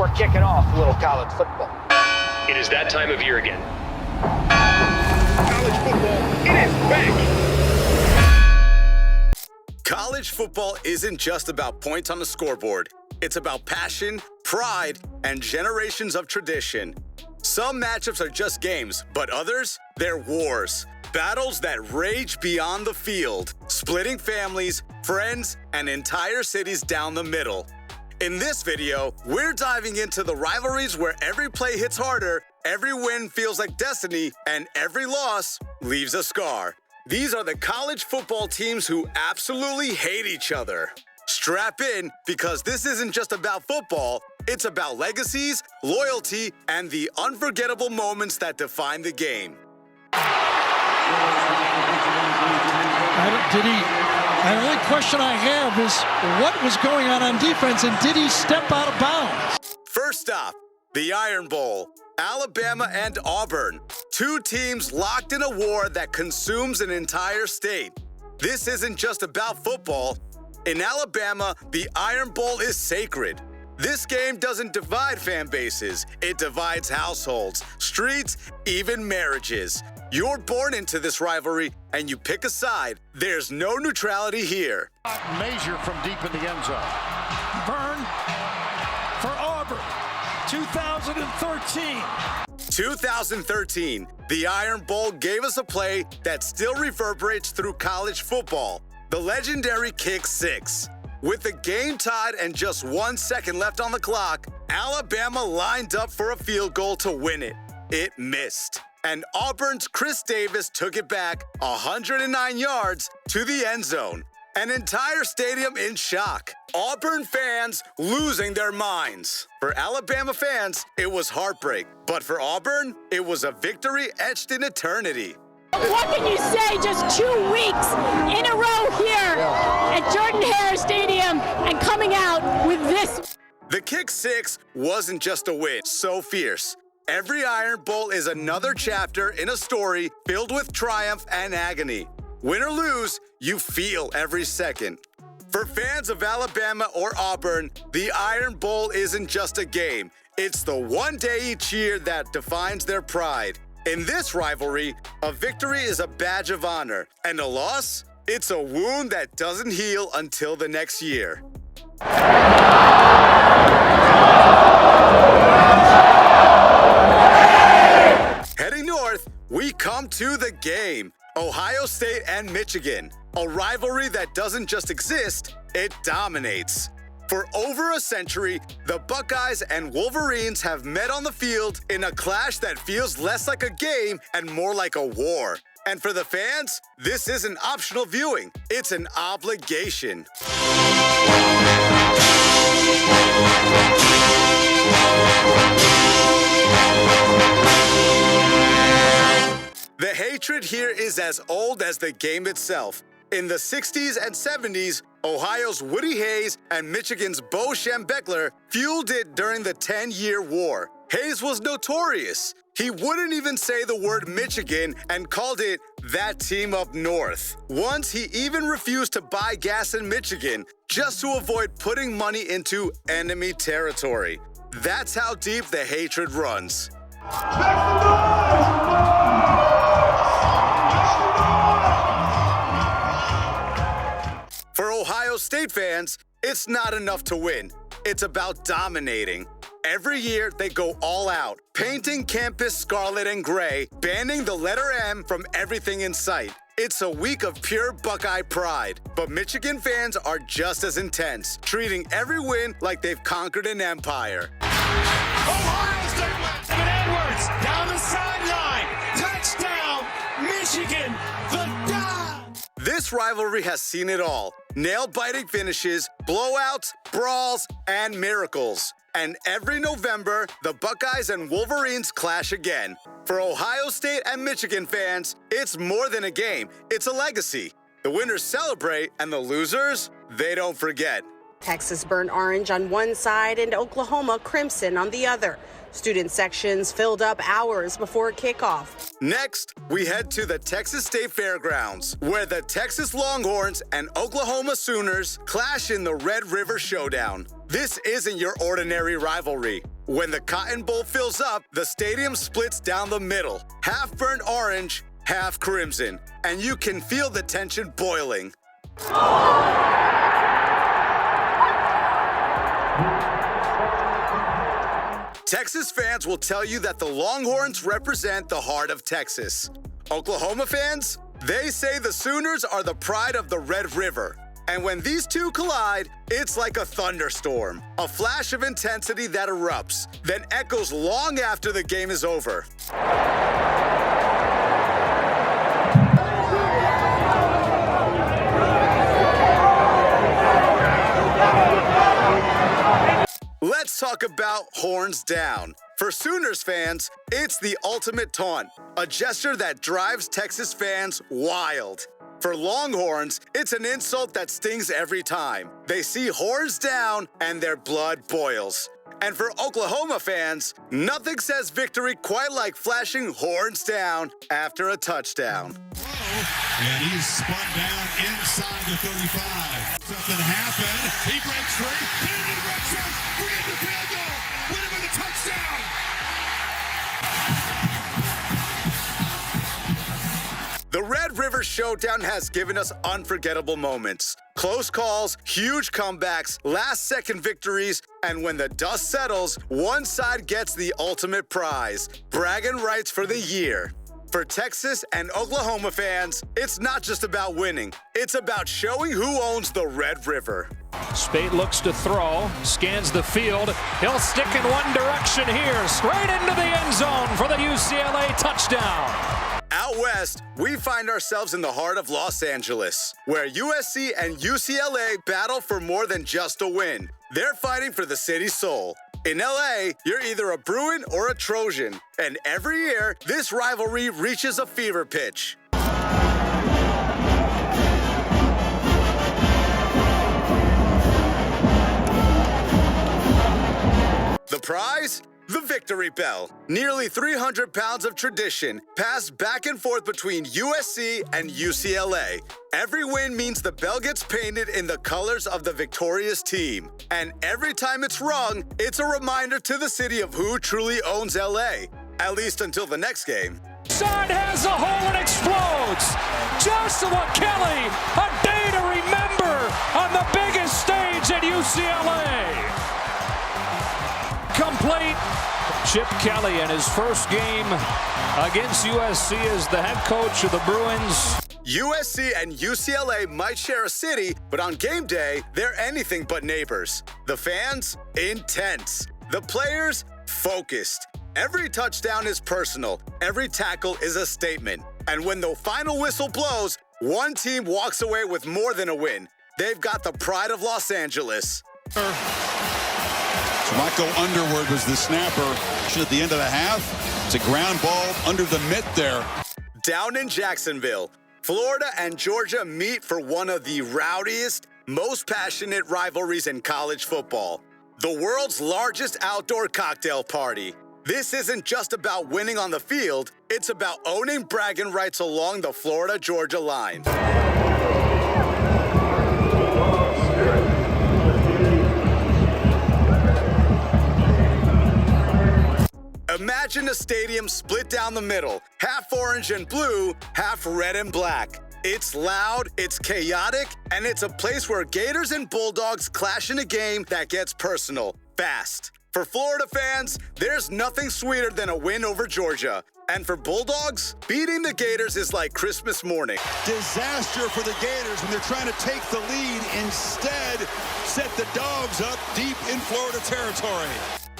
we're kicking off a little college football. It is that time of year again. College football, it is back! College football isn't just about points on the scoreboard. It's about passion, pride, and generations of tradition. Some matchups are just games, but others, they're wars. Battles that rage beyond the field, splitting families, friends, and entire cities down the middle. In this video, we're diving into the rivalries where every play hits harder, every win feels like destiny, and every loss leaves a scar. These are the college football teams who absolutely hate each other. Strap in, because this isn't just about football, it's about legacies, loyalty, and the unforgettable moments that define the game. The only question I have is what was going on defense, and did he step out of bounds? First stop, the Iron Bowl. Alabama and Auburn, two teams locked in a war that consumes an entire state. This isn't just about football. In Alabama, the Iron Bowl is sacred. This game doesn't divide fan bases. It divides households, streets, even marriages. You're born into this rivalry, and you pick a side. There's no neutrality here. Major from deep in the end zone. Burn for Auburn, 2013. 2013, the Iron Bowl gave us a play that still reverberates through college football. The legendary kick six. With the game tied and just 1 second left on the clock, Alabama lined up for a field goal to win it. It missed. And Auburn's Chris Davis took it back 109 yards to the end zone. An entire stadium in shock. Auburn fans losing their minds. For Alabama fans, it was heartbreak. But for Auburn, it was a victory etched in eternity. What can you say just 2 weeks in a row here at Jordan-Hare Stadium and coming out with this? The kick six wasn't just a win, so fierce. Every Iron Bowl is another chapter in a story filled with triumph and agony. Win or lose, you feel every second. For fans of Alabama or Auburn, the Iron Bowl isn't just a game. It's the one day each year that defines their pride. In this rivalry, a victory is a badge of honor, and a loss, it's a wound that doesn't heal until the next year. Heading north, we come to the game. Ohio State and Michigan, a rivalry that doesn't just exist, it dominates. For over a century, the Buckeyes and Wolverines have met on the field in a clash that feels less like a game and more like a war. And for the fans, this isn't optional viewing, it's an obligation. The hatred here is as old as the game itself. In the 60s and 70s, Ohio's Woody Hayes and Michigan's Bo Schembechler fueled it during the 10-year war. Hayes was notorious. He wouldn't even say the word Michigan and called it that team up north. Once, he even refused to buy gas in Michigan just to avoid putting money into enemy territory. That's how deep the hatred runs. For Ohio State fans, it's not enough to win. It's about dominating. Every year, they go all out, painting campus scarlet and gray, banning the letter M from everything in sight. It's a week of pure Buckeye pride, but Michigan fans are just as intense, treating every win like they've conquered an empire. Ohio State, Edwards down the sideline. Touchdown, Michigan, the dog. This rivalry has seen it all. Nail-biting finishes, blowouts, brawls, and miracles. And every November, the Buckeyes and Wolverines clash again. For Ohio State and Michigan fans, it's more than a game, it's a legacy. The winners celebrate, and the losers, they don't forget. Texas burnt orange on one side and Oklahoma crimson on the other. Student sections filled up hours before kickoff. Next, we head to the Texas State Fairgrounds, where the Texas Longhorns and Oklahoma Sooners clash in the Red River Showdown. This isn't your ordinary rivalry. When the Cotton Bowl fills up, the stadium splits down the middle, half burnt orange, half crimson, and you can feel the tension boiling. Texas fans will tell you that the Longhorns represent the heart of Texas. Oklahoma fans, they say the Sooners are the pride of the Red River. And when these two collide, it's like a thunderstorm, a flash of intensity that erupts, then echoes long after the game is over. Let's talk about horns down. For Sooners fans, it's the ultimate taunt, a gesture that drives Texas fans wild. For Longhorns, it's an insult that stings every time. They see horns down and their blood boils. And for Oklahoma fans, nothing says victory quite like flashing horns down after a touchdown. And he's spun down inside the 35. Something happened. He breaks free. Kennedy breaks free. We're in the field goal. Win him with a touchdown. The Red River Showdown has given us unforgettable moments. Close calls, huge comebacks, last-second victories, and when the dust settles, one side gets the ultimate prize, bragging rights for the year. For Texas and Oklahoma fans, it's not just about winning. It's about showing who owns the Red River. Spade looks to throw, scans the field. He'll stick in one direction here, straight into the end zone for the UCLA touchdown. Out west, we find ourselves in the heart of Los Angeles, where USC and UCLA battle for more than just a win. They're fighting for the city's soul. In LA, you're either a Bruin or a Trojan, and every year, this rivalry reaches a fever pitch. The prize? The Victory Bell. Nearly 300 pounds of tradition passed back and forth between USC and UCLA. Every win means the bell gets painted in the colors of the victorious team. And every time it's rung, it's a reminder to the city of who truly owns LA. At least until the next game. Side has a hole and explodes. Joshua Kelly, a day to remember on the biggest stage at UCLA. Complete. Chip Kelly in his first game against USC as the head coach of the Bruins. USC and UCLA might share a city, but on game day, they're anything but neighbors. The fans, intense. The players, focused. Every touchdown is personal. Every tackle is a statement. And when the final whistle blows, one team walks away with more than a win. They've got the pride of Los Angeles. Rocco Underwood was the snapper at the end of the half. It's a ground ball under the mitt there. Down in Jacksonville, Florida and Georgia meet for one of the rowdiest, most passionate rivalries in college football. The world's largest outdoor cocktail party. This isn't just about winning on the field, it's about owning bragging rights along the Florida-Georgia line. Imagine a stadium split down the middle, half orange and blue, half red and black. It's loud, it's chaotic, and it's a place where Gators and Bulldogs clash in a game that gets personal, fast. For Florida fans, there's nothing sweeter than a win over Georgia. And for Bulldogs, beating the Gators is like Christmas morning. Disaster for the Gators when they're trying to take the lead. Instead, set the Dogs up deep in Florida territory.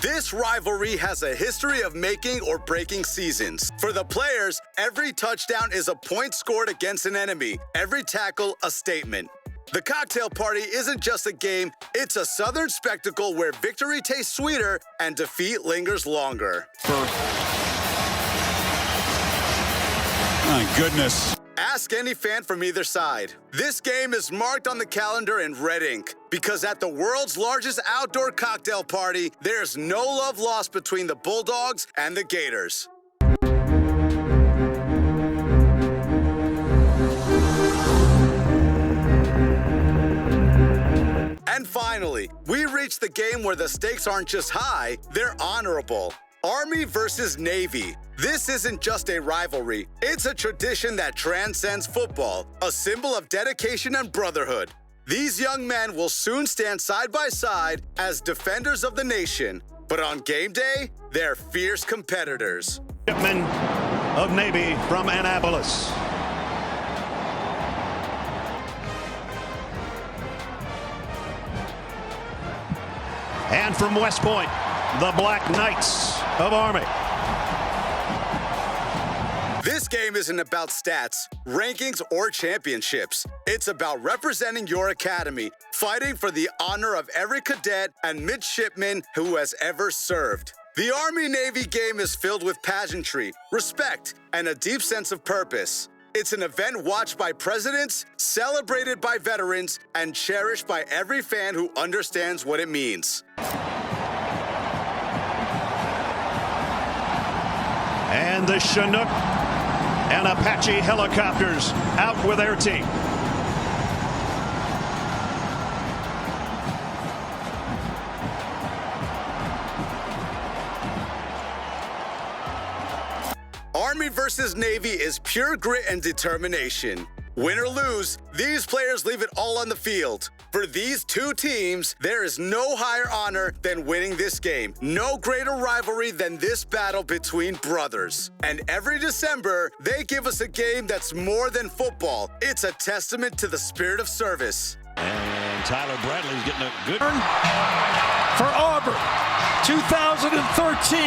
This rivalry has a history of making or breaking seasons. For the players, every touchdown is a point scored against an enemy. Every tackle, a statement. The cocktail party isn't just a game, it's a Southern spectacle where victory tastes sweeter and defeat lingers longer. My goodness. Ask any fan from either side. This game is marked on the calendar in red ink because at the world's largest outdoor cocktail party, there's no love lost between the Bulldogs and the Gators. And finally, we reach the game where the stakes aren't just high, they're honorable. Army versus Navy. This isn't just a rivalry, it's a tradition that transcends football, a symbol of dedication and brotherhood. These young men will soon stand side by side as defenders of the nation, but on game day, they're fierce competitors. Shipman of Navy from Annapolis. And from West Point, the Black Knights of Army. This game isn't about stats, rankings, or championships. It's about representing your academy, fighting for the honor of every cadet and midshipman who has ever served. The Army-Navy game is filled with pageantry, respect, and a deep sense of purpose. It's an event watched by presidents, celebrated by veterans, and cherished by every fan who understands what it means. And the Chinook and Apache helicopters out with their team. Army versus Navy is pure grit and determination. Win or lose, these players leave it all on the field. For these two teams, there is no higher honor than winning this game. No greater rivalry than this battle between brothers. And every December, they give us a game that's more than football. It's a testament to the spirit of service. And Tyler Bradley's getting a good For Auburn, 2013.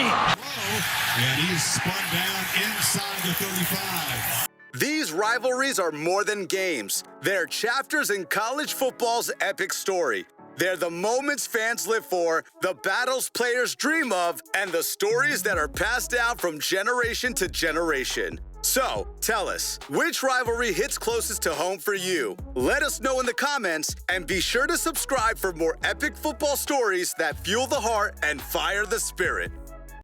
And he's spun down inside the 35. These rivalries are more than games. They're chapters in college football's epic story. They're the moments fans live for, the battles players dream of, and the stories that are passed down from generation to generation. So, tell us, which rivalry hits closest to home for you? Let us know in the comments, and be sure to subscribe for more epic football stories that fuel the heart and fire the spirit.